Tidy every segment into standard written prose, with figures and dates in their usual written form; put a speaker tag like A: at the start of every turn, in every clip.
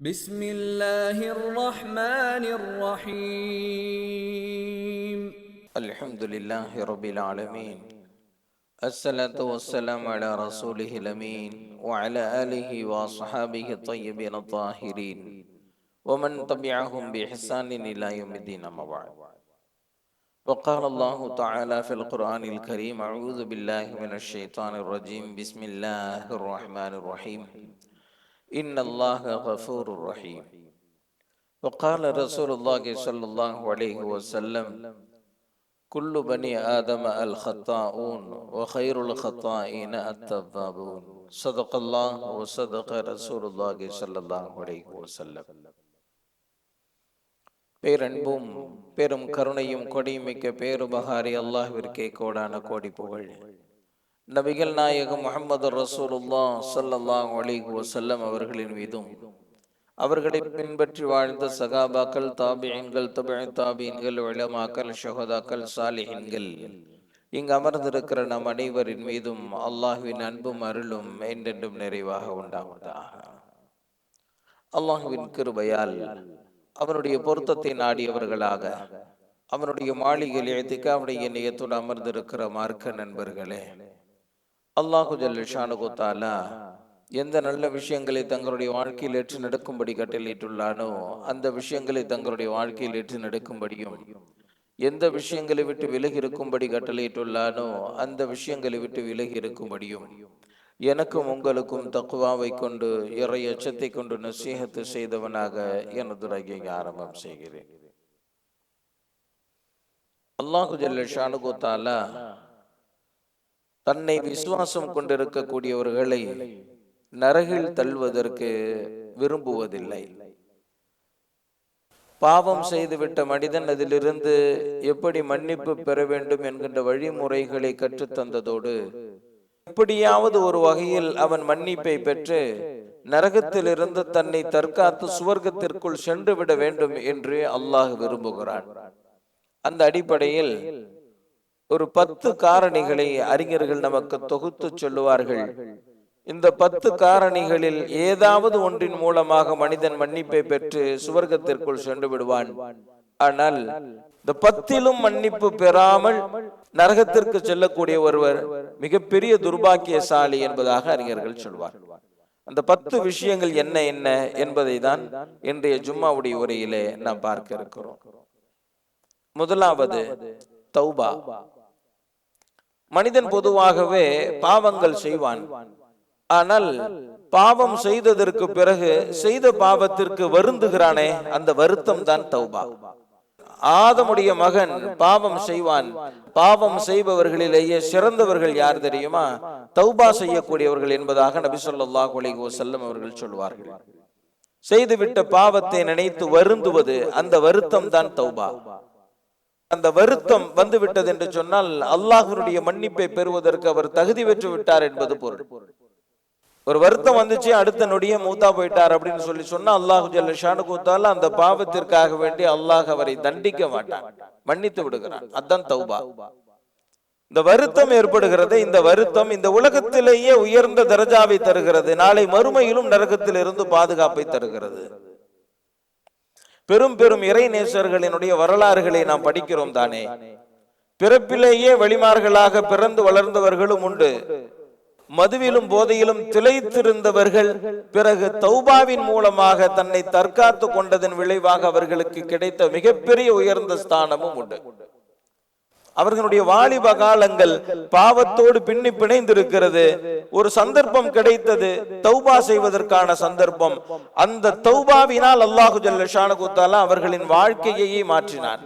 A: بسم الله الرحمن الرحيم
B: الحمد لله رب العالمين. الصلاة والسلام على رسوله الأمين وعلى آله وصحابه الطيبين الطاهرين ومن تبعهم بإحسان إلى يوم الدين. أما بعد، وقال الله تعالى في القرآن الكريم: أعوذ بالله من الشيطان الرجيم. بسم الله الرحمن الرحيم. إن الله غفور رحيم. وقال رسول الله صلى الله عليه وسلم: كل بني آدم الخطاؤون وخير الخطائين التوابون. صدق الله وصدق رسول الله صلى الله عليه وسلم. பேரன்பும் பெரும் கருணையும் கொடிமிக்க பேருபகாரி அல்லாஹ்விற்கே கோடான கோடி புகழ். நபிகள் நாயகம் முஹம்மது ரசூலுல்லாஹ் ஸல்லல்லாஹு அலைஹி வஸல்லம் அவர்களின் மீதும், அவர்களை பின்பற்றி வாழ்ந்த சகாபாக்கள், தாபியீன்கள், தபஅ தாபியீன்கள், உலமாக்கள், ஷுஹதாக்கள், சாலிஹீன்கள், இங்கு அமர்ந்திருக்கிற நம் அனைவரின் மீதும் அல்லாஹ்வின் அன்பும் அருளும் என்றென்றும் நிறைவாக உண்டாவதாக. அல்லாஹ்வின் கிருபையால் அவனுடைய பொருத்தத்தை நாடியவர்களாக அவனுடைய மாளிகையில் இஅ்திகாஃபுடைய நியத்தோடு அமர்ந்திருக்கிற மார்க்க நண்பர்களே, அல்லாஹு ஜல்ல ஷானுஹு தஆலா எந்த நல்ல விஷயங்களை தங்களுடைய வாழ்க்கையில் ஏற்று நடக்கும்படி கட்டளையிட்டுள்ளானோ அந்த விஷயங்களை தங்களுடைய வாழ்க்கையில் ஏற்று நடக்கும்படியும், எந்த விஷயங்களை விட்டு விலகி இருக்கும்படி கட்டளையிட்டுள்ளானோ அந்த விஷயங்களை விட்டு விலகி இருக்கும்படியும் எனக்கும் உங்களுக்கும் தக்வாவை கொண்டு, இறை அச்சத்தை கொண்டு நசீஹத்து செய்தவனாக எனது உரையை ஆரம்பம் செய்கிறேன். அல்லாஹு ஜல்ல ஷானுஹு தஆலா தன்னை விசுவாசம் கொண்டிருக்கக்கூடியவர்களை நரகில் தள்ளுவதற்கு விரும்புவதில்லை. பாவம் செய்துவிட்ட மனிதன் அதிலிருந்து எப்படி மன்னிப்பு பெற வேண்டும் என்கின்ற வழிமுறைகளை கற்றுத்தந்ததோடு, எப்படியாவது ஒரு வகையில் அவன் மன்னிப்பை பெற்று நரகத்திலிருந்து தன்னை தற்காத்து சுவர்க்கத்திற்குள் சென்று விட வேண்டும் என்று அல்லாஹ் விரும்புகிறான். அந்த அடிப்படையில் ஒரு 10 காரணிகளை அறிஞர்கள் நமக்கு தொகுத்து சொல்லுவார்கள். இந்த 10 காரணிகளில் ஏதாவது ஒன்றின் மூலமாக மனிதன் மன்னிப்பை பெற்று சுவர்க்கத்திற்குள் சென்று விடுவான். ஆனால் இந்த 10லும் மன்னிப்பு பெறாமல் நரகத்திற்கு செல்லக்கூடிய ஒருவர் மிகப்பெரிய துர்பாக்கியசாலி என்பதாக அறிஞர்கள் சொல்வார். அந்த 10 விஷயங்கள் என்ன என்ன என்பதை தான் இன்றைய ஜும்மாவுடைய உரையிலே நாம் பார்க்க இருக்கிறோம். முதலாவது தௌபா. மனிதன் பொதுவாகவே பாவங்கள் செய்வான். ஆனால் பாவம் செய்ததற்கு பிறகு செய்த பாவத்திற்கு வருந்துகிறானே, அந்த வருத்தம் தான் தௌபா. ஆதமுடைய மகன் பாவம் செய்வான். பாவம் செய்பவர்களிலேயே சிறந்தவர்கள் யார் தெரியுமா? தௌபா செய்யக்கூடியவர்கள் என்பதாக நபி ஸல்லல்லாஹு அலைஹி வஸல்லம் அவர்கள் சொல்வார்கள். செய்துவிட்ட பாவத்தை நினைத்து வருந்துவது, அந்த வருத்தம் தான் தௌபா. அந்த வருத்தம் வந்து விட்டது என்று சொன்னால் அல்லாஹ்வுடைய மன்னிப்பை பெறுவதற்கு அவர் தகுதி பெற்று விட்டார் என்பது பொருள். ஒரு வருத்தம் வந்துச்சு, அடுத்த நொடியே மூத்தா போயிட்டார் அப்படின்னு சொல்லி சொன்னா அல்லாஹு ஜல்ல ஷானுஹு தஆலா அந்த பாவத்திற்காக வேண்டி அல்லாஹ் அவரை தண்டிக்க மாட்டான், மன்னித்து விடுகிறான். அதுதான் தௌபா. இந்த வருத்தம் ஏற்படுகிறது. இந்த வருத்தம் இந்த உலகத்திலேயே உயர்ந்த தரஜாவை தருகிறது, நாளை மறுமையிலும் நரகத்திலிருந்து பாதுகாப்பை தருகிறது. பெரும் பெரும் இறை நேசர்களினுடைய வரலாறுகளை நாம் படிக்கிறோம் தானே. பிறப்பிலேயே வழிமார்களாக பிறந்து வளர்ந்தவர்களும் உண்டு. மதுவிலும் போதையிலும் திளைத்திருந்தவர்கள் பிறகு தௌபாவின் மூலமாக தன்னை தற்காத்து கொண்டதன் விளைவாக அவர்களுக்கு கிடைத்த மிகப்பெரிய உயர்ந்த ஸ்தானமும் உண்டு. அவர்களுடைய வாலிப காலங்கள் பாவத்தோடு பின்னி பிணைந்திருக்கிறது. ஒரு சந்தர்ப்பம் கிடைத்தது, தௌபா செய்வதற்கான சந்தர்ப்பம். அந்த தௌபாவினால் அல்லாஹு ஜல்ல ஷானுஹு தஆலா அவர்களின் வாழ்க்கையை மாற்றினார்.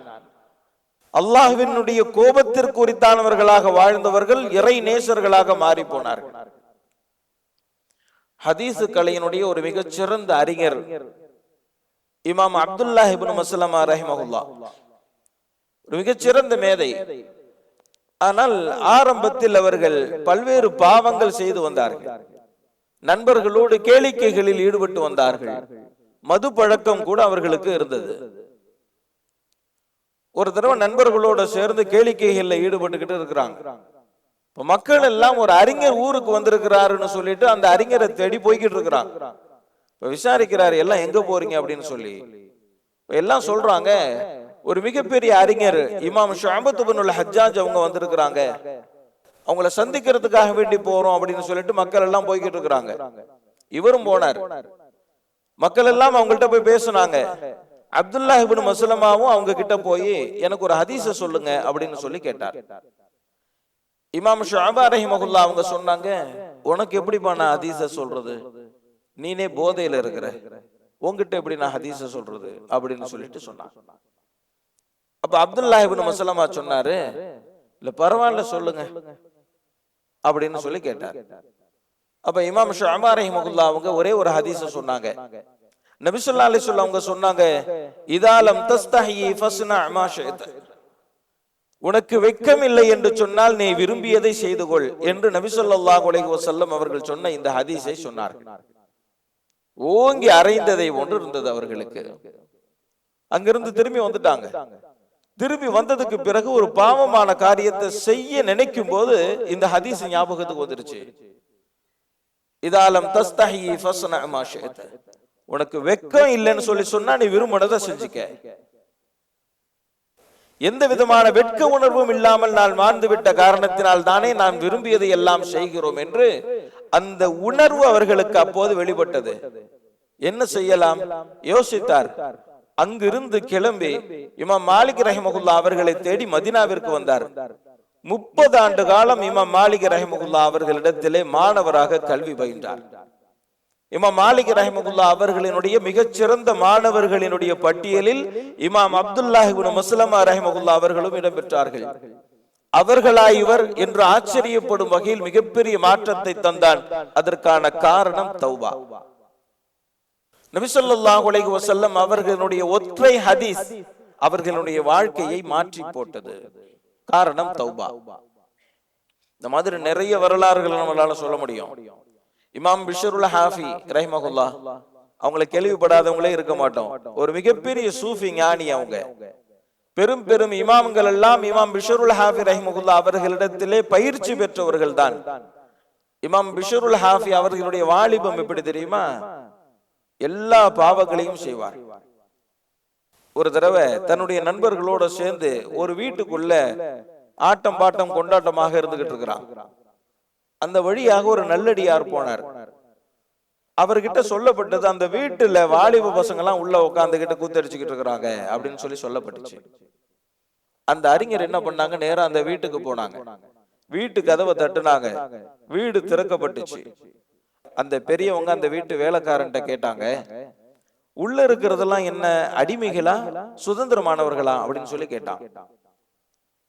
B: அல்லாஹ்வினுடைய கோபத்திற்கு உரித்தானவர்களாக வாழ்ந்தவர்கள் இறை நேசர்களாக மாறி போனார்கள். ஹதீஸ் கலையினுடைய ஒரு மிகச்சிறந்த அறிஞர் இமாம் அப்துல்லாஹ் இப்னு மஸ்லமா ரஹிமஹுல்லாஹ், ஒரு மிகச்சிறந்த மேதை. ஆனால் ஆரம்பத்தில் அவர்கள் பல்வேறு பாவங்கள் செய்து வந்தார்கள். நண்பர்களோடு கேளிக்கைகளில் ஈடுபட்டு வந்தார்கள். மது பழக்கம் கூட அவர்களுக்கு இருந்தது. ஒரு தடவை நண்பர்களோட சேர்ந்து கேளிக்கைகள்ல ஈடுபட்டுக்கிட்டு இருக்கிறாங்க. மக்கள் எல்லாம் ஒரு அறிஞர் ஊருக்கு வந்திருக்கிறாருன்னு சொல்லிட்டு அந்த அறிஞரை தேடி போய்கிட்டு இருக்கிறாங்க. விசாரிக்கிறாரு, எல்லாம் எங்க போறீங்க அப்படின்னு சொல்லி. எல்லாம் சொல்றாங்க, ஒரு மிகப்பெரிய அறிஞர் இமாம் ஷுஅபத் இப்னுல் ஹஜ்ஜாஜ் அவங்க வந்திருக்கிறாங்க, அவங்கள சந்திக்கிறதுக்காக வேண்டி போறோம் அப்படின்னு சொல்லிட்டு மக்கள் எல்லாம் போய்கிட்டு இருக்கிறாங்க. இவரும் போனார். மக்கள் எல்லாம் அவங்கள்ட்ட போய் பேசுனாங்க. அப்துல்லாஹ் இப்னு மஸ்லமாவும் அவங்க கிட்ட போய் எனக்கு ஒரு ஹதீஸ சொல்லுங்க அப்படின்னு சொல்லி கேட்டார். இமாம் ஷுஅபா ரஹிமஹுல்லாஹ் அவங்க சொன்னாங்க, உனக்கு எப்படிப்பா நான் ஹதீஸ சொல்றது, நீனே போதையில இருக்கிற, உங்ககிட்ட எப்படி நான் ஹதீஸ சொல்றது அப்படின்னு சொல்லிட்டு சொன்னாங்க. அப்ப அப்துல்லாஹ் இப்னு மஸ்லமா சொன்னாரு, இல்ல பரவாயில்ல சொல்லுங்க அப்படின்னு சொல்லி கேட்டார். அப்ப இமாம் ஷுஅபா ரஹிமஹுல்லாஹ் அவங்க ஒரே ஒரு ஹதீஸ சொன்னாங்க. நபி ஸல்லல்லாஹு அலைஹி வஸல்லம் அவங்க சொன்னாங்க, இதா லம் தஸ்தஹி ஃபஸ்னா மா ஷிஅத, உனக்கு வெட்கம் இல்லை என்று சொன்னால் நீ விரும்பியதை செய்து கொள் என்று நபி ஸல்லல்லாஹு அலைஹி வஸல்லம் அவர்கள் சொன்ன இந்த ஹதீஸை சொன்னார். ஓங்கி அறைந்ததை ஒன்று இருந்தது அவர்களுக்கு. அங்கிருந்து திரும்பி வந்துட்டாங்க. திரும்பி வந்ததுக்கு பிறகு ஒரு பாவமான காரியத்தை செய்ய நினைக்கும் போது இந்த ஹதீஸ் ஞாபகத்துக்கு வந்துருச்சு. இதாலம் தஸ்தஹி ஃபஸ்னா மா ஷிஅத, உனக்கு வெட்கம் இல்லைன்னு சொல்லி சொன்னா நீ விரும்பினதை செஞ்சுக்க. எந்த விதமான வெட்க உணர்வும் இல்லாமல் நான் வாழ்ந்து விட்ட காரணத்தினால் தானே நான் விரும்பியதை எல்லாம் செய்கிறோம் என்று அந்த உணர்வு அவர்களுக்கு அப்போது வெளிப்பட்டது. என்ன செய்யலாம் யோசித்தார். அங்கிருந்து கிளம்பி இமாம் மாலிக் ரஹிமஹுல்லாஹ் அவர்களை தேடி மதீனாவிற்கு வந்தார். 30 ஆண்டு காலம் இமாம் மாலிக் ரஹிமஹுல்லாஹ் அவர்களிடத்திலே மாணவராக கல்வி பயின்றார். இமாம் மாலிக் ரஹிமஹுல்லாஹ் அவர்களினுடைய மிகச்சிறந்த மாணவர்களினுடைய பட்டியலில் இமாம் அப்துல்லாஹ் இப்னு மஸ்லமா ரஹிமஹுல்லாஹ் அவர்களும் இடம்பெற்றார்கள். அவர்களா இவர் என்று ஆச்சரியப்படும் வகையில் மிகப்பெரிய மாற்றத்தை தந்தான். அதற்கான காரணம் தௌபா. நபி ஸல்லல்லாஹு அலைஹி வஸல்லம் அவர்களுடைய ஒற்றை ஹதீஸ் அவர்களுடைய வாழ்க்கையை மாற்றி போட்டது. காரணம் தௌபா. இந்த மாதிரி நிறைய வரலாறுகளை நம்மளால சொல்ல முடியும். இமாம் பிஷ்ருல் ஹாஃபி ரஹிமஹுல்லாஹ் அவங்களை கேள்விப்படாதவங்களே இருக்க மாட்டோம். ஒரு மிகப்பெரிய சூஃபி ஞானி. அவங்க பெரும் பெரும் இமாம்கள் எல்லாம் இமாம் பிஷ்ருல் ஹாஃபி ரஹிமஹுல்லாஹ் அவர்களிடத்திலே பயிற்சி பெற்றவர்கள் தான். இமாம் பிஷ்ருல் ஹாஃபி அவர்களுடைய வாலிபம் எப்படி தெரியுமா? எல்லா பாவங்களையும் செய்வார். ஒரு தடவை தன்னுடைய நண்பர்களோட சேர்ந்து ஒரு வீட்டுக்குள்ள ஆட்டம் பாட்டம் கொண்டாட்டமாக இருந்துகிட்டு இருக்கிறான். அந்த வழியாக ஒரு நல்லடியார் போனார். அவர்கிட்ட சொல்லப்பட்டது, அந்த வீட்டுல வாலிப பசங்க எல்லாம் உள்ள உட்காந்துகிட்டு கூத்தடிச்சுக்கிட்டு இருக்கிறாங்க அப்படின்னு சொல்லப்பட்டுச்சு. அந்த அறிஞர் என்ன பண்ணாங்க, நேரா அந்த வீட்டுக்கு போனாங்க. வீட்டு கதவை தட்டுனாங்க. வீடு திறக்கப்பட்டுச்சு. அந்த பெரியவங்க அந்த வீட்டு வேலைக்காரன்ட்ட கேட்டாங்க, உள்ள இருக்கிறதெல்லாம் என்ன அடிமைகளா சுதந்திரமானவர்களா அப்படின்னு சொல்லி கேட்டான்.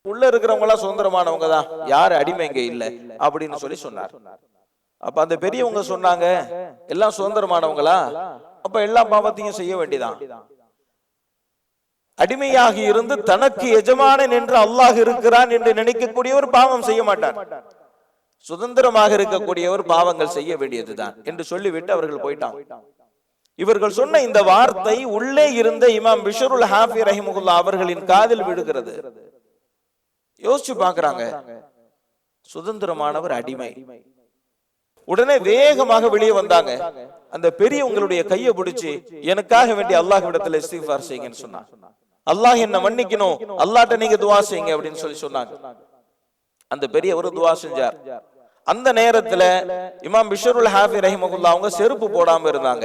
B: உள்ள இருக்கிறவங்க எல்லாம் சுதந்திரமானவங்க தான், யாரு அடிமைங்க இல்ல அப்படின்னு சொல்லி சொன்னார். அப்ப அந்த பெரியவங்க சொன்னாங்க, எல்லாம் சுதந்திரமானவங்களா, அப்ப எல்லா பாவத்தையும் செய்ய வேண்டியதான். அடிமையாக இருந்து தனக்கு எஜமானன் என்று அல்லாஹ் இருக்கிறான் என்று நினைக்கக்கூடியவர் பாவம் செய்ய மாட்டார். சுதந்திரமாக இருக்கக்கூடியவர் பாவங்கள் செய்ய வேண்டியதுதான் என்று சொல்லிவிட்டு அவர்கள் போயிட்டாங்க. இவர்கள் சொன்ன இந்த வார்த்தை உள்ளே இருந்த இமாம் பிஷ்ருல் ஹாஃபி ரஹிமஹுல்லாஹ் அவர்களின் காதில் விடுகிறது. யோசிச்சு பாக்குறாங்க, சுதந்திரமானவர் அடிமை. உடனே வேகமாக வெளியே வந்தாங்க. அந்த பெரியவங்களுடைய கையை பிடிச்சு, எனக்காக வேண்டி அல்லாஹ்விடத்துல இஸ்திக்ஃபார் செய்யுங்கன்னு சொன்னாங்க. அல்லாஹ் என்ன மன்னிக்கணும், அல்லாஹ்ட்ட நீங்க துஆ செய்யுங்க அப்படின்னு சொல்லி சொன்னாங்க. அந்த பெரியவர் துஆ செஞ்சார். அந்த நேரத்துல இமாம் பிஷ்ருல் ஹாஃபி ரஹிமஹுல்லாஹ் அவங்க செருப்பு போடாம இருந்தாங்க.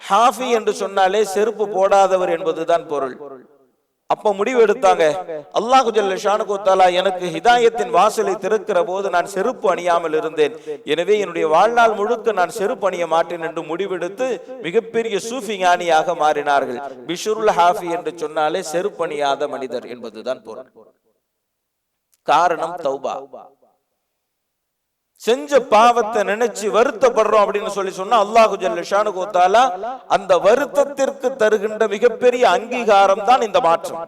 B: ஹாஃபி என்று சொன்னாலே செருப்பு போடாதவர் என்பதுதான் பொருள். அப்ப முடிவு எடுத்தாங்க, அல்லாஹ் ஜல்ல ஷானுஹு தஆலா எனக்கு ஹிதாயத்தின் வாசலை திறக்கிற போது நான் செருப்பு அணியாமல் இருந்தேன். எனவே என்னுடைய வாழ்நாள் முழுக்க நான் செருப்பு அணிய மாட்டேன் என்று முடிவெடுத்து மிகப்பெரிய சூஃபி ஞானியாக மாறினார்கள். பிஷ்ருல் ஹாஃபி என்று சொன்னாலே செருப்பு அணியாத மனிதர் என்பதுதான் பொருள். காரணம் தௌபா. செஞ்ச பாவத்தை நினைச்சு வருத்தப்படுறோம் அப்படின்னு சொல்லி சொன்னா அல்லாஹ் ஜல்ல ஷானுஹு தஆலா அந்த வருத்தத்திற்கு தருகின்ற மிகப்பெரிய அங்கீகாரம் தான் இந்த மாற்றம்.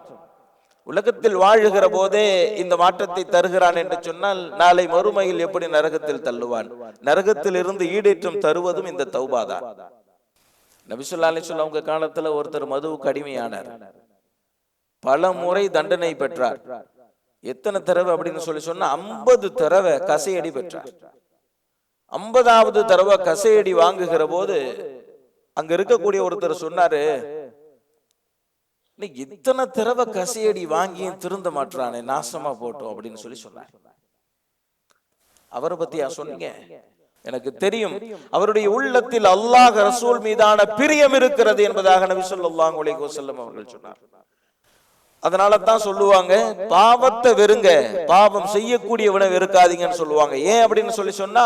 B: உலகத்தில் வாழுகிற போதே இந்த மாற்றத்தை தருகிறான் என்று சொன்னால் நாளை மறுமையில் எப்படி நரகத்தில் தள்ளுவான்? நரகத்தில் இருந்து ஈடேற்றம் தருவதும் இந்த தௌபா தான். நபி ஸல்லல்லாஹு அலைஹி வஸல்லம் அவங்க காலத்துல ஒருத்தர் மதுவுக்கு அடிமையானார். பல முறை தண்டனை பெற்றார். எத்தனை தடவை அப்படின்னு சொல்லி சொன்னா 50 தடவை கசையடி பெற்றார். 50வது தடவை கசையடி வாங்குகிற போது அங்க இருக்கக்கூடிய ஒருத்தர் சொன்னாரு, நீ இத்தனை தடவை கசையடி வாங்கியும் திருந்த மாட்டானே, நாசமா போட்டோம் அப்படின்னு சொல்லி சொன்னார். அவரை பத்தியா சொன்னீங்க? எனக்கு தெரியும் அவருடைய உள்ளத்தில் அல்லாஹ் ரசூல் மீதான பிரியம் இருக்கிறது என்பதாக நபி ஸல்லல்லாஹு அலைஹி வஸல்லம் அவர்கள் சொன்னார். அதனால தான் சொல்லுவாங்க, பாவத்தை வெறுங்க, பாவம் செய்யக்கூடியவனை வெறுக்காதீங்கன்னு சொல்லுவாங்க. ஏன் அப்படின்னு சொல்லி சொன்னா,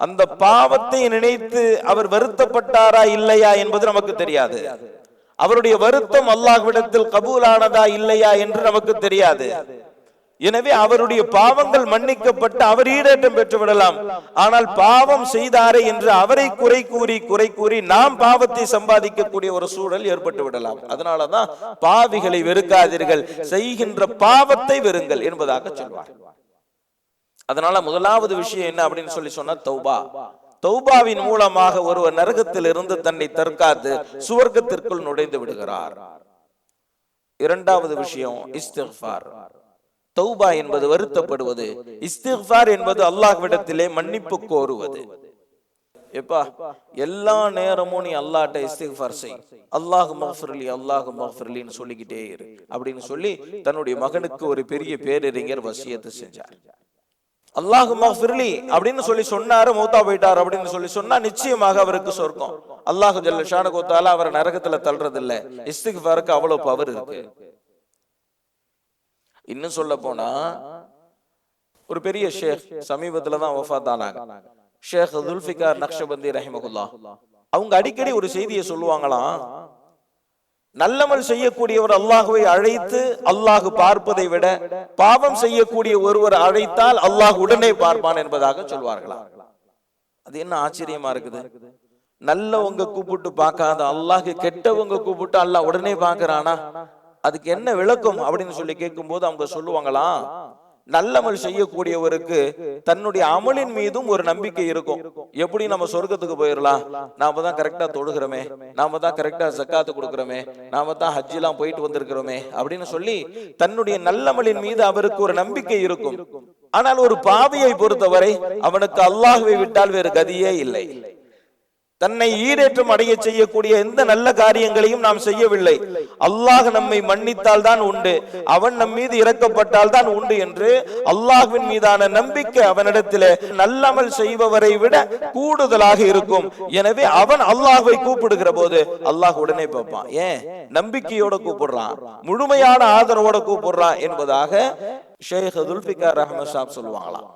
B: அந்த பாவத்தை நினைத்து அவர் வருத்தப்பட்டாரா இல்லையா என்பது நமக்கு தெரியாது. அவருடைய வருத்தம் அல்லாஹ்விடத்தில் கபூலானதா இல்லையா என்று நமக்கு தெரியாது. எனவே அவருடைய பாவங்கள் மன்னிக்கப்பட்டு அவர் ஈடேற்றம் பெற்று விடலாம். ஆனால் பாவம் செய்தாரே என்று அவரை குறை கூறி நாம் பாவத்தை சம்பாதிக்கக்கூடிய ஒரு சூழல் ஏற்பட்டு விடலாம். அதனாலதான் பாவிகளை வெறுக்காதீர்கள், செய்கின்ற பாவத்தை வெறுங்கள் என்பதாக சொல்வார். அதனால முதலாவது விஷயம் என்ன அப்படின்னு சொல்லி சொன்னா, தௌபா. தௌபாவின் மூலமாக ஒருவர் நரகத்தில் இருந்து தன்னை தற்காத்து சுவர்க்கத்திற்குள் நுழைந்து விடுகிறார். இரண்டாவது விஷயம் இஸ்திக்ஃபார். தௌபா என்பது வருத்தப்படுவது, இஸ்திக்ஃபார் என்பது அல்லாஹ்விடத்திலே மன்னிப்பு கோருவது. எப்பா எல்லா நேரமும் நீ அல்லாஹ்ட்ட இஸ்திக்ஃபார் செய், அல்லாஹ் மஃபிர்லி அல்லாஹ் மஃபிர்லின்னு சொல்லிக்கிட்டே இரு அப்படின்னு சொல்லி தன்னுடைய மகனுக்கு ஒரு பெரிய பேரறிஞர் வசியத்து செஞ்சார். அல்லாஹ் மஃபிர்லி அப்படின்னு சொல்லி சொன்னாரு, மௌத்தா போயிட்டார் அப்படின்னு சொல்லி சொன்னா நிச்சயமாக அவருக்கு சொர்க்கம். அல்லாஹ் ஜல்ல ஷானஹு வ தஆலா அவரை நரகத்துல தள்ளுறது இல்ல. இஸ்திக்ஃபாருக்கு அவ்வளவு பவர் இருக்கு. இன்னும் சொல்ல போனா, ஒரு பெரிய ஷேக் சமீபத்துல தான் வஃபாத் ஆனாங்க. ஷேக் துல்ஃபிகார் நக்ஷபந்தி ரஹிமஹுல்லாஹ். அவங்க அடிக்கடி ஒரு செய்தியை சொல்லுவாங்களாம், நல்லமல் செய்யக்கூடியவர் அல்லாஹுவை அழைத்து அல்லாஹ் பார்ப்பதை விட பாவம் செய்யக்கூடிய ஒருவர் அழைத்தால் அல்லாஹ் உடனே பார்ப்பான் என்பதாக சொல்வார்களாம். அது என்ன ஆச்சரியமா இருக்குது. நல்லவங்க கூப்பிட்டு பார்க்காத அல்லாஹ் கெட்டவங்க கூப்பிட்டு அல்லாஹ் உடனே பார்க்கறானா? அதுக்கு என்ன விளக்கம் அப்படின்னு சொல்லி கேட்கும் போது அவங்க சொல்லுவாங்களாம், நல்லமல் செய்யக்கூடியவருக்கு தன்னுடைய அமலின் மீதும் ஒரு நம்பிக்கை இருக்கும். எப்படி நம்ம சொர்க்கத்துக்கு போயிடலாம், நாம தான் கரெக்டா தொழுகிறோமே, நாம தான் கரெக்டா ஜக்காத்து கொடுக்கிறோமே, நாம தான் ஹஜ் எல்லாம் போயிட்டு வந்திருக்கிறோமே அப்படின்னு சொல்லி தன்னுடைய நல்லமலின் மீது அவருக்கு ஒரு நம்பிக்கை இருக்கும். ஆனால் ஒரு பாவியை பொறுத்தவரை அவனுக்கு அல்லாஹ்வை விட்டால் வேறு கதியே இல்லை. தன்னை ஈடேற்றம் அடைய செய்யக்கூடிய எந்த நல்ல காரியங்களையும் நாம் செய்யவில்லை. அல்லாஹ் நம்மை மன்னித்தால் தான் உண்டு, அவன் நம் மீது இறக்கப்பட்டால் தான் உண்டு என்று அல்லாஹ்வின் மீதான நம்பிக்கை அவனிடத்திலே நல்லமல் செய்பவரை விட கூடுதலாக இருக்கும். எனவே அவன் அல்லாஹ்வை கூப்பிடுகிற போது அல்லாஹ் உடனே பார்ப்பான். ஏன்? நம்பிக்கையோட கூப்பிடுறான், முழுமையான ஆதரவோட கூப்பிடுறான் என்பதாக ஷேக் துல்ஃபிகார் அஹ்மத் சாப் சொல்லுவாங்களாம்.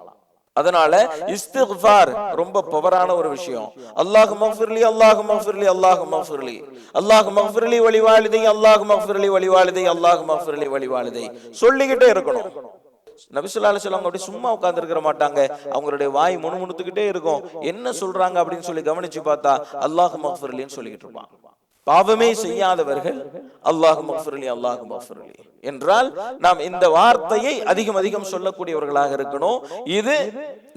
B: அதனால இஸ்திக்ஃபார் ரொம்ப பவரான ஒரு விஷயம். அல்லாஹ் மஃபிர்லி அல்லாஹ் மஃபிர்லி அல்லாஹ் மஃபிர்லி அல்லாஹ் மஃபிர்லி வலிவாலிதை அல்லாஹ் மஃபிர்லி வலிவாலிதை அல்லாஹ் மஃபிர்லி வலிவாலிதை சொல்லிக்கிட்டே இருக்கணும். நபி ஸல்லல்லாஹு அலைஹி வஸல்லம் அப்படி சும்மா உட்கார்ந்து இருக்க மாட்டாங்க. அவங்களுடைய வாய் முணுமுணுத்துக்கிட்டே இருக்கும். என்ன சொல்றாங்க அப்படின்னு சொல்லி கவனிச்சு பார்த்தா அல்லாஹ் மஃபிர்லின்னு சொல்லிக்கிட்டு இருப்பாங்க. பாவமே செய்யாதவர்கள் அல்லாஹ் மஃபிர்லி அல்லாஹ் மஃபிர்லி என்றால் நாம் இந்த வார்த்தையை அதிகம் அதிகம் சொல்லக்கூடியவர்களாக இருக்கணும். இது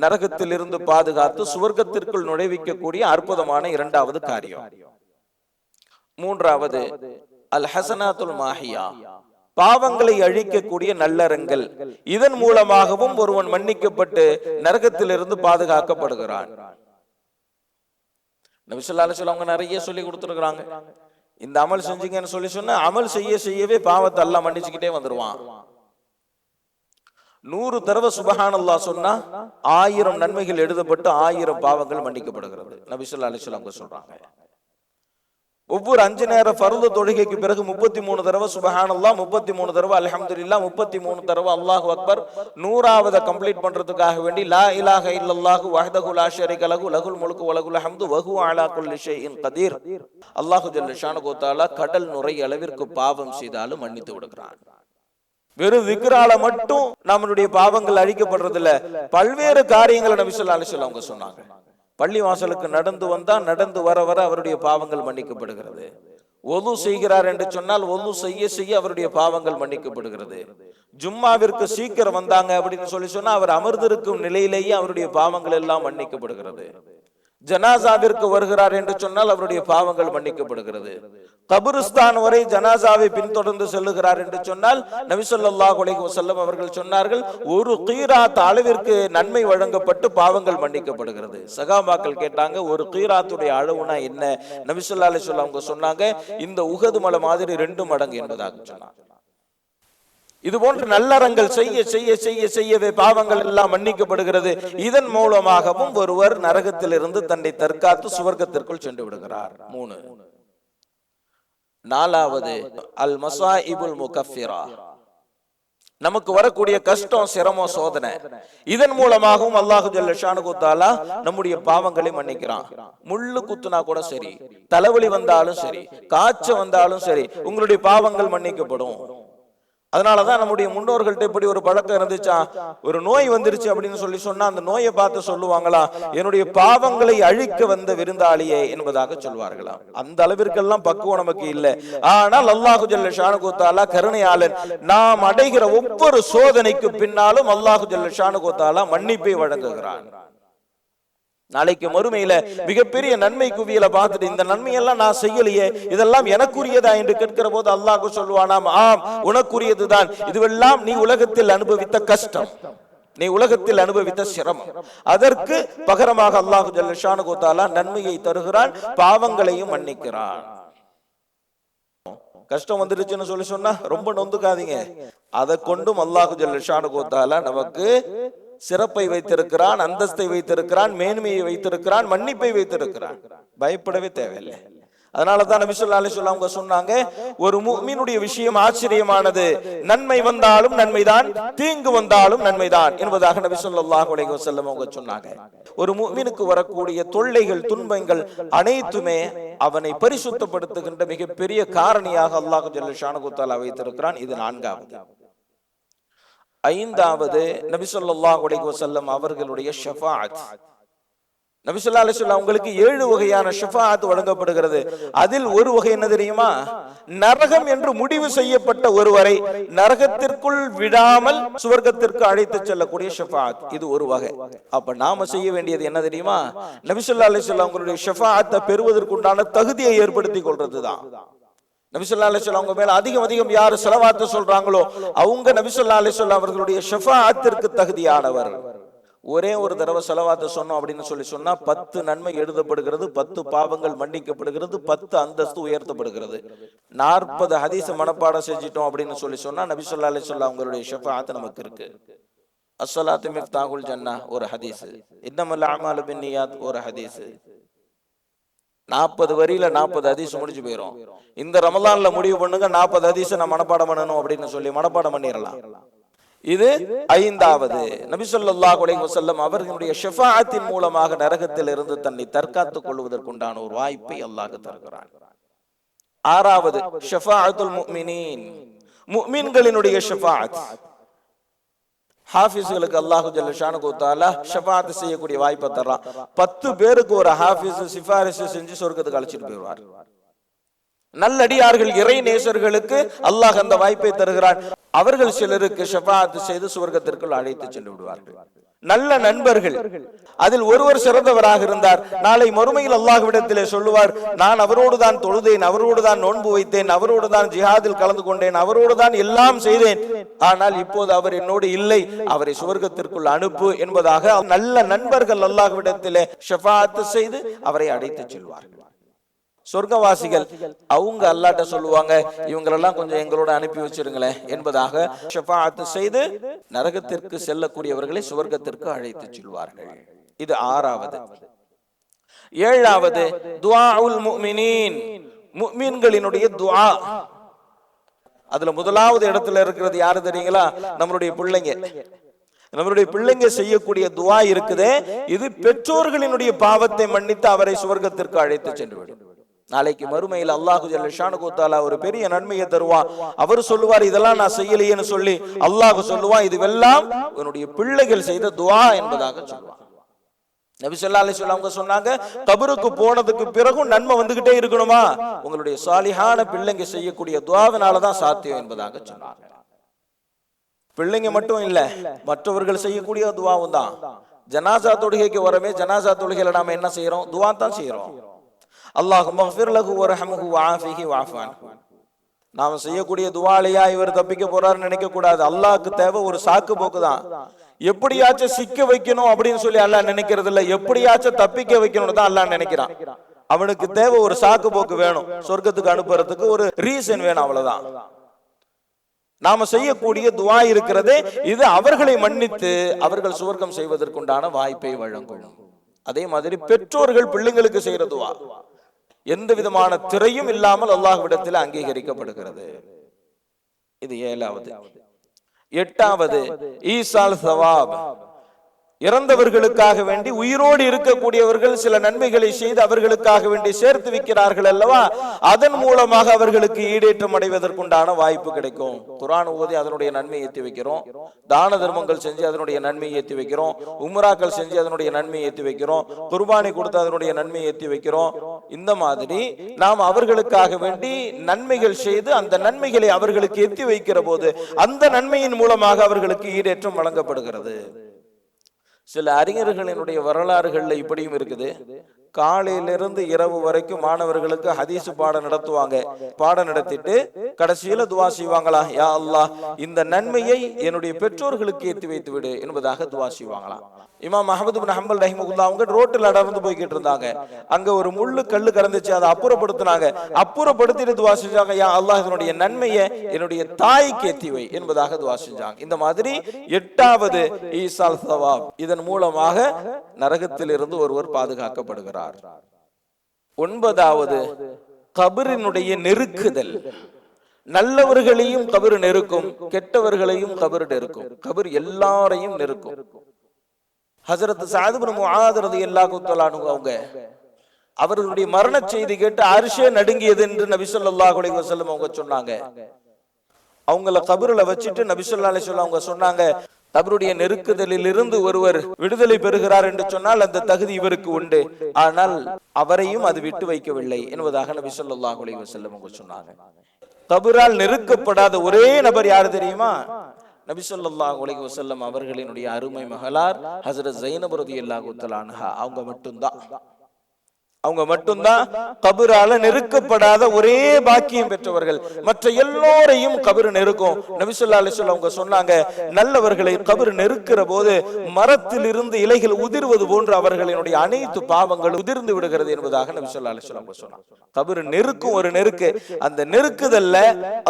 B: நரகத்தில் இருந்து பாதுகாத்து சுவர்க்கத்திற்குள் நுழைவிக்கக்கூடிய அற்புதமான இரண்டாவது காரியம். மூன்றாவது அல் ஹசனாத்துல் மாஹியா, பாவங்களை அழிக்கக்கூடிய நல்லறங்கள். இதன் மூலமாகவும் ஒருவன் மன்னிக்கப்பட்டு நரகத்திலிருந்து பாதுகாக்கப்படுகிறான். நபி ஸல்லல்லாஹு அலைஹி வஸல்லம் அவங்க நிறைய சொல்லி கொடுத்துருக்காங்க. இந்த அமல் செஞ்சீங்கன்னு சொல்லி சொன்னா அமல் செய்ய செய்யவே பாவத்தை அல்லாஹ் மன்னிச்சுக்கிட்டே வந்துருவான். 100 தடவை சுப்ஹானல்லாஹ் சொன்னா 1000 நன்மைகள் எழுதப்பட்டு 1000 பாவங்கள் மன்னிக்கப்படுகிறது. நபி ஸல்லல்லாஹு அலைஹி வஸல்லம் சொல்றாங்க. ஒவ்வொரு 5 நேர ஃபர்து தொழுகைக்கு பிறகு 33 தடவை சுப்ஹானல்லாஹ், 33 தடவை அல்ஹம்துலில்லாஹ், 33 தடவை அல்லாஹு அக்பர், 100வது கம்ப்ளீட் பண்றதுக்காக வேண்டி லா இலாஹ இல்லல்லாஹு வஹ்தஹு லா ஷரீக லஹு லஹுல் முல்கு வ லஹுல் ஹம்து வ ஹுவ அலா குல்லி ஷைஇன் கதீர். அல்லாஹு ஜல்ல ஷானஹு தஆலா கடல் நுரை அளவிற்கு பாவம் செய்தாலும் மன்னித்து விடுகிறான். வெறும் விக்ரால மட்டும் நம்மளுடைய பாவங்கள் அழிக்கப்படுறதில்ல, பல்வேறு காரியங்களை நபி ஸல்லல்லாஹு அலைஹி வஸல்லம் அவங்க சொன்னாங்க. பள்ளி வாசலுக்கு நடந்து வந்தா நடந்து வர வர அவருடைய பாவங்கள் மன்னிக்கப்படுகிறது. ஒது செய்கிறார் என்று சொன்னால் ஒது செய்ய செய்ய அவருடைய பாவங்கள் மன்னிக்கப்படுகிறது. ஜும்மாவிற்கு சீக்கிரம் வந்தாங்க அப்படின்னு சொல்லி சொன்னா அவர் அமர்ந்திருக்கும் நிலையிலேயே அவருடைய பாவங்கள் எல்லாம் மன்னிக்கப்படுகிறது. ஜனாசாவிற்கு வருகிறார் என்று சொன்னால் அவருடைய பாவங்கள் மன்னிக்கப்படுகிறது. கபருஸ்தான் வரை ஜனாசாவை பின்தொடர்ந்து செல்லுகிறார் என்று சொன்னால் நபி ஸல்லல்லாஹு அலைஹி வஸல்லம் அவர்கள் சொன்னார்கள், ஒரு கீராத் அளவிற்கு நன்மை வழங்கப்பட்டு பாவங்கள் மன்னிக்கப்படுகிறது. சகாபாக்கள் கேட்டாங்க, ஒரு கீராத்துடைய அளவுனா என்ன? நபி ஸல்லல்லாஹு அலைஹி வஸல்லம் அவங்க சொன்னாங்க, இந்த உஹது மலை மாதிரி 2 மடங்கு என்பதாக சொன்னாங்க. இது போன்ற நல்லறங்கள் செய்ய செய்ய செய்ய செய்யவே பாவங்கள் எல்லாம் மன்னிக்கப்படுகிறது. இதன் மூலமாகவும் ஒருவர் நரகத்திலிருந்து தன்னை தற்காத்து சுவர்க்கத்திற்குள் சென்று விடுகிறார். 3. 4வது அல் மசாயிபுல் முகஃபிரா, நமக்கு வரக்கூடிய கஷ்டம், சிரமம், சோதனை, இதன் மூலமாகவும் அல்லாஹு ஜல்ல ஷானுஹு தஆலா நம்முடைய பாவங்களை மன்னிக்கிறான். முள்ளு குத்துனா கூட சரி, தலைவலி வந்தாலும் சரி, காய்ச்சல் வந்தாலும் சரி, உங்களுடைய பாவங்கள் மன்னிக்கப்படும். அதனாலதான் நம்முடைய முன்னோர்கள்ட்ட இப்படி ஒரு பழக்கம் இருந்துச்சா, ஒரு நோய் வந்துருச்சு அப்படின்னு சொல்லி சொன்னா அந்த நோயை பார்த்து சொல்லுவாங்களா, என்னுடைய பாவங்களை அழிக்க வந்த விருந்தாளியே என்பதாக சொல்வார்களாம். அந்த அளவிற்கெல்லாம் பக்குவம் நமக்கு இல்லை. ஆனால் அல்லாஹு ஜல்ல ஷானுஹு தஆலா கருணையாளன். நாம் அடைகிற ஒவ்வொரு சோதனைக்கு பின்னாலும் அல்லாஹு ஜல்ல ஷானுஹு தஆலா மன்னிப்பை வழங்குகிறான். நாளைக்கு மறுமையில மிகப்பெரிய நன்மை குவியலை பார்த்துட்டு இந்த நன்மையெல்லாம் நான் செய்யலையே, இதெல்லாம் எனக்குரியதா என்று கேட்கிற போது அல்லாஹ் சொல்லுவானாம், ஆம் உனக்குரியதுதான், இதுவெல்லாம் நீ உலகத்தில் அனுபவித்த கஷ்டம், நீ உலகத்தில் அனுபவித்த சிரமம், அதற்கு பகரமாக அல்லாஹ் ஜல்ல ஷானுஹு தஆலா நன்மையை தருகிறான், பாவங்களையும் மன்னிக்கிறான். கஷ்டம் வந்துருச்சுன்னு சொல்லி சொன்னா ரொம்ப நொந்துக்காதீங்க. அதை கொண்டும் அல்லாஹ் ஜல்ல ஷானுஹு தஆலா நமக்கு சிறப்பை வைத்திருக்கிறான், அந்தஸ்தை வைத்திருக்கிறான், மேன்மையை வைத்திருக்கிறான், மன்னிப்பை வைத்திருக்கிறான். பயப்படவே தேவையில்லை. அதனாலதான் நபி ஸல்லல்லாஹு அலைஹி வஸல்லம் அவங்க சொன்னாங்க, ஒரு முஃமினுடைய விஷயம் ஆச்சரியமானது, நன்மை வந்தாலும் நன்மைதான், தீங்கு வந்தாலும் நன்மைதான் என்பதாக நபி ஸல்லல்லாஹு அலைஹி வஸல்லம் அவங்க சொன்னாங்க. ஒரு முஃமினுக்கு வரக்கூடிய தொல்லைகள், துன்பங்கள் அனைத்துமே அவனை பரிசுத்தப்படுத்துகின்ற மிகப்பெரிய காரணியாக அல்லாஹ் ஜல்ல ஷானுஹு தஆலா வைத்திருக்கிறான். இது 4வது. 5வது நபி ஸல்லல்லாஹு அலைஹி வஸல்லம் அவர்களுடைய ஷஃபாஅத். நபி ஸல்லல்லாஹு அலைஹி வஸல்லம் உங்களுக்கு 7 வகையான ஷஃபாஅத் வழங்கப்படுகிறது. அதில் ஒரு வகை என்ன தெரியுமா? நரகம் என்று முடிவு செய்யப்பட்ட ஒருவரை நரகத்திற்குள் விடாமல் சுவர்க்கத்திற்கு அழைத்து செல்லக்கூடிய ஷஃபாஅத், இது ஒரு வகை. அப்ப நாம செய்ய வேண்டியது என்ன தெரியுமா? நபி ஸல்லல்லாஹு அலைஹி வஸல்லம் அவங்களுடைய ஷஃபாஅத்தை பெறுவதற்குண்டான தகுதியை ஏற்படுத்திக் கொள்றதுதான். நபி ஸல்லல்லாஹு அலைஹி வஸல்லம் அவங்க மேல அதிகம் யாரு ஸலவாத் சொல்றாங்களோ அவங்க நபி ஸல்லல்லாஹு அலைஹி வஸல்லம் அவர்களுடைய ஷஃபாஅத்திற்கு தகுதியானவர். ஒரே ஒரு தடவை ஸலவாத் சொன்னோம் அப்படின்னு சொல்லி சொன்னா 10 நன்மை எழுதப்படுகிறது, 10 பாவங்கள் மன்னிக்கப்படுகிறது, 10 அந்தஸ்து உயர்த்தப்படுகிறது. 40 ஹதீஸ் மனப்பாடம் செஞ்சிட்டோம் அப்படின்னு சொல்லி சொன்னா நபி ஸல்லல்லாஹு அலைஹி வஸல்லம் அவங்களுடைய ஷஃபாஅத் நமக்கு இருக்கு. அஸ்ஸலாத்து மிஃப்தாஹுல் ஜன்னah ஒரு ஹதீஸ், இன்னமல் அஅமாலு பின்னியாத் ஒரு ஹதீஸ். 40 வரியில 40 ஹதீஸ் முடிஞ்சு போயிடும். இந்த ரமலான்ல முடிவு பண்ணுங்க 40 ஹதீஸை நான் மனப்பாடம் பண்ணணும் அப்படின்னு சொல்லி மனப்பாடம் பண்ணிடலாம். இது 5வது. நபி ஸல்லல்லாஹு அலைஹி வஸல்லம் அவர்களுடைய ஷஃபாஅத்தின் மூலமாக நரகத்தில் இருந்து தன்னை தற்காத்துக் கொள்வதற்குண்டான ஒரு வாய்ப்பை அல்லாஹ் தருகிறான். 6வது ஷஃபாஅத்துல் முஃமினீன், முஃமின்களினுடைய ஷஃபாஅத். ஹாஃபிஸ்களுக்கு அல்லாஹ் ஜல்ல ஷானுஹு தஆலா ஷஃபாஅத் செய்யக்கூடிய வாய்ப்பை தர்றான். 10 பேருக்கு ஒரு ஹாஃபிஸ் சிபாரிசு செஞ்சு சொர்க்கத்துக்கு அழைச்சிட்டு போயிடுவார். நல்லடியார்கள், இறை நேசர்களுக்கு அல்லாஹ் அந்த வாய்ப்பை தருகிறான். அவர்கள் சிலருக்கு ஷஃபாஅத் செய்து சுவர்க்கத்திற்குள் அழைத்து சென்று விடுவார்கள். நல்ல நண்பர்கள், அதில் ஒருவர் சிறந்தவராக இருந்தார். நாளை மறுமையில் அல்லாஹ்விடத்திலே சொல்லுவார், நான் அவரோடு தான் தொழுதேன், அவரோடு தான் நோன்பு வைத்தேன், அவரோடு தான் ஜிஹாதில் கலந்து கொண்டேன், அவரோடு தான் எல்லாம் செய்தேன், ஆனால் இப்போது அவர் என்னோடு இல்லை, அவரை சுவர்க்கத்திற்குள் அனுப்பு என்பதாக நல்ல நண்பர்கள் அல்லாஹ்விடத்திலே ஷஃபாஅத் செய்து அவரை அழைத்து செல்வார்கள். சொர்க்கவாசிகள் அவங்க அல்லாஹ்ட்ட சொல்லுவாங்க, இவங்களெல்லாம் கொஞ்சம் எங்களோட அனுப்பி வச்சிருங்களேன் என்பதாக ஷஃபாஅத் செய்து நரகத்திற்கு செல்லக்கூடியவர்களை சுவர்க்கத்திற்கு அழைத்து செல்வார்கள். இது 6வது. 7வது துஆஉல் முஃமினீன், முஃமின்களினுடைய துஆ. அதுல முதலாவது இடத்துல இருக்கிறது யாரு தெரியுங்களா? நம்மளுடைய பிள்ளைங்க. நம்மளுடைய பிள்ளைங்க செய்யக்கூடிய துஆ இருக்குதே, இது பெற்றோர்களினுடைய பாவத்தை மன்னித்து அவரை சுவர்க்கத்திற்கு அழைத்து சென்று விடும். நாளைக்கு மறுமையில் அல்லாஹ் ஜல்ல ஷானுஹு தஆலா ஒரு பெரிய நன்மையை தருவான். அவர் சொல்லுவார், இதெல்லாம் நான் செய்யலையேன்னு சொல்லி அல்லாஹ் சொல்லுவான், இதுவெல்லாம் உன்னுடைய பிள்ளைகள் செய்த துஆ என்பதாக சொல்லுவான். நபி ஸல்லல்லாஹு அலைஹி வஸல்லம் அவங்க சொன்னாங்க, கபருக்கு போனதுக்கு பிறகும் நன்மை வந்துகிட்டே இருக்கணுமா? உங்களுடைய சாலிஹான பிள்ளைங்க செய்யக்கூடிய துஆவினால தான் சாத்தியம் என்பதாக சொன்னாங்க. பிள்ளைங்க மட்டும் இல்ல, மற்றவர்கள் செய்யக்கூடிய துஆவும் தான். ஜனாசா தொழுகைக்கு வரமே, ஜனாசா தொழுகையில நாம என்ன செய்யறோம்? துஆ தான் செய்யறோம். அல்லாஹும்ம ஃபிர் லஹு வர்ஹம்ஹு வஆஃபிஹி வஅஃபு அன்ஹு. நாம செய்யக்கூடிய துஆலையா இவர் தப்பிக்க போறாருன்னு நினைக்க கூடாது. அல்லாஹ்க்கு தேவை ஒரு சாக்கு போக்கு தான். எப்படியாச்சும் சிக்க வைக்கணும் அப்படின்னு சொல்லி அல்லாஹ் நினைக்கிறது இல்ல, எப்படியாச்சும் தப்பிக்க வைக்கணும்னு தான் அல்லாஹ் நினைக்கிறான். அவனுக்கு தேவை ஒரு சாக்கு போக்கு வேணும், சொர்க்கத்துக்கு அனுப்புறதுக்கு ஒரு ரீசன் வேணும், அவ்வளவுதான். நாம செய்யக்கூடிய துஆ இருக்கிறதே இது அவர்களை மன்னித்து அவர்கள் சுவர்க்கம் செய்வதற்குண்டான வாய்ப்பை வழங்கும். அதே மாதிரி பெற்றோர்கள் பிள்ளைங்களுக்கு செய்யற துஆ எந்த விதமான திரையும் இல்லாமல் அல்லாஹ்விடத்தில் அங்கீகரிக்கப்படுகிறது. இது 7வது. 8வது ஈசால் சவாப். இறந்தவர்களுக்காக வேண்டி உயிரோடு இருக்கக்கூடியவர்கள் சில நன்மைகளை செய்து அவர்களுக்காக வேண்டி சேர்த்து வைக்கிறார்கள் அல்லவா, அதன் மூலமாக அவர்களுக்கு ஈடேற்றம் அடைவதற்குண்டான வாய்ப்பு கிடைக்கும். குர்ஆன் ஓதி அதனுடைய நன்மையை ஏற்றி வைக்கிறோம், தான தர்மங்கள் செஞ்சு அதனுடைய நன்மையை ஏற்றி வைக்கிறோம், உம்ராக்கள் செஞ்சு அதனுடைய நன்மையை ஏற்றி வைக்கிறோம், குர்பானி கொடுத்து அதனுடைய நன்மையை ஏற்றி வைக்கிறோம். இந்த மாதிரி நாம் அவர்களுக்காக வேண்டி நன்மைகள் செய்து அந்த நன்மைகளை அவர்களுக்கு ஏற்றி வைக்கிற போது அந்த நன்மையின் மூலமாக அவர்களுக்கு ஈடேற்றம் வழங்கப்படுகிறது. சில அறிஞர்களினுடைய வரலாறுகள்ல இப்படியும் இருக்குது. காலையிலிருந்து இரவு வரைக்கும் மாணவர்களுக்கு ஹதீஸ் பாடம் நடத்துவாங்க. பாடம் நடத்திட்டு கடைசியில துஆ செய்வாங்களா, யா அல்லாஹ் இந்த நன்மையை என்னுடைய பெற்றோர்களுக்கு ஏற்றி வைத்து விடு என்பதாக துஆ செய்வாங்களாம். இமாம் அஹ்மத் இப்னு ஹம்பல் ரஹிமஹுல்லாஹ் அவங்க ரோட்டில் நடந்து போய்கிட்டு இருந்தாங்க. அங்க ஒரு முள்ளு கல்லு கடந்துச்சு, அதை அப்புறப்படுத்தினாங்க. அப்புறப்படுத்திட்டு துஆ செஞ்சாங்க, யா அல்லாஹ் இதனுடைய நன்மையை என்னுடைய தாய்க்கு ஏற்றி வை என்பதாக துஆ செஞ்சாங்க. இந்த மாதிரி 8வது ஈசால் சவாப். இதன் மூலமாக நரகத்தில் இருந்து ஒருவர் பாதுகாக்கப்படுகிறார். 9வது கபரினுடைய நெருக்குதல். நல்லவர்களையும் கபர் நெருக்கும், கெட்டவர்களையும் கபர் நெருக்கும். கபர் எல்லாரையும் நெருக்கும். ஹஜ்ரத் சஅத் இப்னு முஆத் ரலியல்லாஹு தஆலா அவங்க அவர்களுடைய மரண செய்தி கேட்டு அர்ஷே நடுங்கியது என்று நபி ஸல்லல்லாஹு அலைஹி வஸல்லம் அவங்க சொன்னாங்க. அவங்கள கபர்ல வச்சிட்டு நபி ஸல்லல்லாஹு அலைஹி வஸல்லம் அவங்க சொன்னாங்க, கபருடைய நெருக்குதலில் இருந்து ஒருவர் விடுதலை பெறுகிறார் என்று சொன்னால் அந்த தகுதி இவருக்கு உண்டு, ஆனால் அவரையும் அது விட்டு வைக்கவில்லை என்பதாக நபி ஸல்லல்லாஹு அலைஹி வஸல்லம் அவங்க சொன்னாங்க. கபரால் நெருக்கப்படாத ஒரே நபர் யார் தெரியுமா? நபி ஸல்லல்லாஹு அலைஹி வஸல்லம் அவர்களினுடைய அருமை மகளார் ஹஜ்ரத் ஸைனப் ரலியல்லாஹு தஆலா அன்ஹா. அவங்க மட்டும்தான் கபரால நெருக்கப்படாத ஒரே பாக்கியம் பெற்றவர்கள். மற்ற எல்லோரையும் கபர் நெருக்கும். நபி ஸல்லல்லாஹு அலைஹி வஸல்லம் அவங்க சொன்னாங்க, நல்லவர்களை கபர் நெருக்கிற போது மரத்தில் இருந்து இலைகள் உதிர்வது போன்று அவர்களினுடைய அனைத்து பாவங்கள் உதிர்ந்து விடுகிறது என்பதாக நபி ஸல்லல்லாஹு அலைஹி வஸல்லம் சொன்னாங்க. கபர் நெருக்கும் ஒரு நெருக்கு. அந்த நெருக்குதல்ல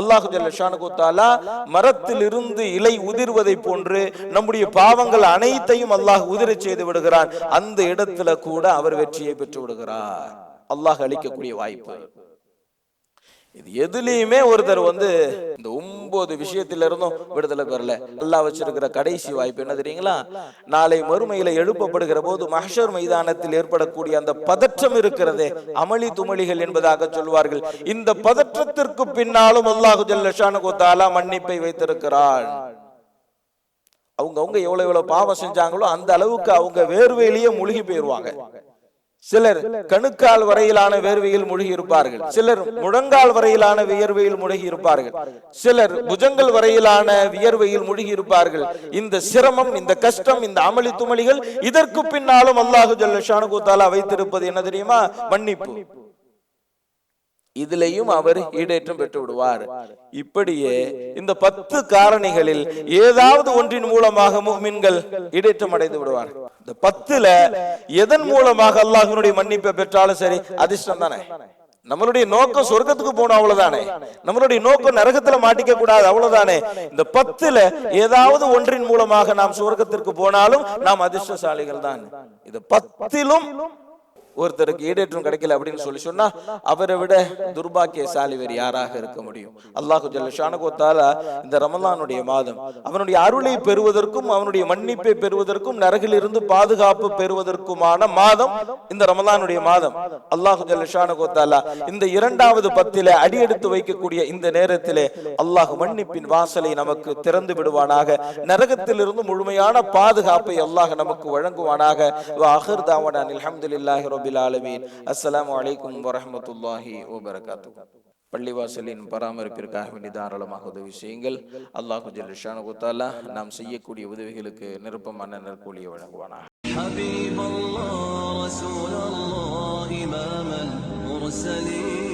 B: அல்லாஹ் ஜல்ல ஷானுஹு தஆலா மரத்தில் இருந்து இலை உதிர்வதை போன்று நம்முடைய பாவங்கள் அனைத்தையும் அல்லாஹ் உதிர செய்து விடுகிறான். அந்த இடத்துல கூட அவர் வெற்றியை பெற்று விடுகிறார். அல்லாஹ் அளிக்கக்கூடிய வாய்ப்பு இது. எதுலயுமே ஒருத்தர் இந்த 9 விஷயத்திலிருந்தும் விடுதலை பெறல. அல்லாஹ் வச்சிருக்கிற கடைசி வாய்ப்பு என்ன தெரியுங்களா? நாளை மறுமையில எழுப்பப்படுகிற போது மஹ்ஷர் மைதானத்தில் ஏற்படக்கூடிய அந்த பதற்றம் இருக்கிறதே, அமளி துமளிகள் என்பதாக சொல்வார்கள். இந்த பதற்றத்திற்கு பின்னாலும் அல்லாஹ் ஜல்ல ஷானுஹு தஆலா மன்னிப்பை வைத்திருக்கிறார். அவங்க எவ்வளவு பாவம் செஞ்சாங்களோ அந்த அளவுக்கு அவங்க வேர்வையிலேயே முழுகி போயிருவாங்க. சிலர் கணுக்கால் வரையிலான வேர்வையில் மூழ்கி இருப்பார்கள், சிலர் முழங்கால் வரையிலான வியர்வையில் மூழ்கி இருப்பார்கள், சிலர் புஜங்கள் வரையிலான வியர்வையில் மூழ்கி இருப்பார்கள். இந்த சிரமம், இந்த கஷ்டம், இந்த அமளி துமளிகள், இதற்கு பின்னாலும் அல்லாஹ் ஜல்ல ஷானுஹு தஆலா வைத்திருப்பது என்ன தெரியுமா? மன்னிப்பு. இதிலையும் அவர் ஈடேற்றம் பெற்று விடுவார். இப்படியே இந்த 10 காரணிகளில் ஏதாவது ஒன்றின் மூலமாக முஃமின்கள் ஈடேற்றம் அடைந்து விடுவார். இந்த 10ல எதன் மூலமாக அல்லாஹ்வினுடைய மன்னிப்பை பெற்றாலும் சரி, அதிர்ஷ்டம் தானே. நம்மளுடைய நோக்கம் சொர்க்கத்துக்கு போகணும், அவ்வளவுதானே. நம்மளுடைய நோக்கம் நரகத்துல மாட்டிக்க கூடாது, அவ்வளவுதானே. இந்த 10ல ஏதாவது ஒன்றின் மூலமாக நாம் சொர்க்கத்திற்கு போனாலும் நாம் அதிர்ஷ்டசாலிகள் தான். இது 10லும் ஒருத்தருக்கு ஈடேற்றம் கிடைக்கல அப்படின்னு சொன்னா அவரை விட துர்பாக்கியசாலி வேறு யாராக இருக்க முடியும்? அல்லாஹ் ஜல்ல ஷானுஹு தஆலா இந்த ரமலானுடைய மாதம் அவனுடைய அருளை பெறுவதற்கும் அவனுடைய மன்னிப்பை பெறுவதற்கும் நரகிலிருந்து பாதுகாப்பு பெறுவதற்குமான மாதம் இந்த ரமலானுடைய மாதம். அல்லாஹ் ஜல்ல ஷானுஹு தஆலா இந்த 2வது 10ல அடியெடுத்து வைக்கக்கூடிய இந்த நேரத்திலே அல்லாஹ் மன்னிப்பின் வாசலை நமக்கு திறந்து விடுவானாக. நரகத்திலிருந்து முழுமையான பாதுகாப்பை அல்லாஹ் நமக்கு வழங்குவானாக. ஆகிர் தாவனா அல்ஹம்துலில்லாஹி ரப்பில் ஆலமீன். அஸ்ஸலாமு அலைக்கும் வரஹ்மத்துல்லாஹி வபரகாத்துஹு. பள்ளிவாசலின் பராமரிப்பிற்காக வேண்டி தாராளமாக உதவி செய்யுங்கள். அல்லாஹ் ஜல்ல ஷானுஹு தஆலா நாம் செய்யக்கூடிய உதவிகளுக்கு நிருப்பமான நற்கூலியை வழங்குவானாக.
C: حبيب الله رسول الله إمام المرسلين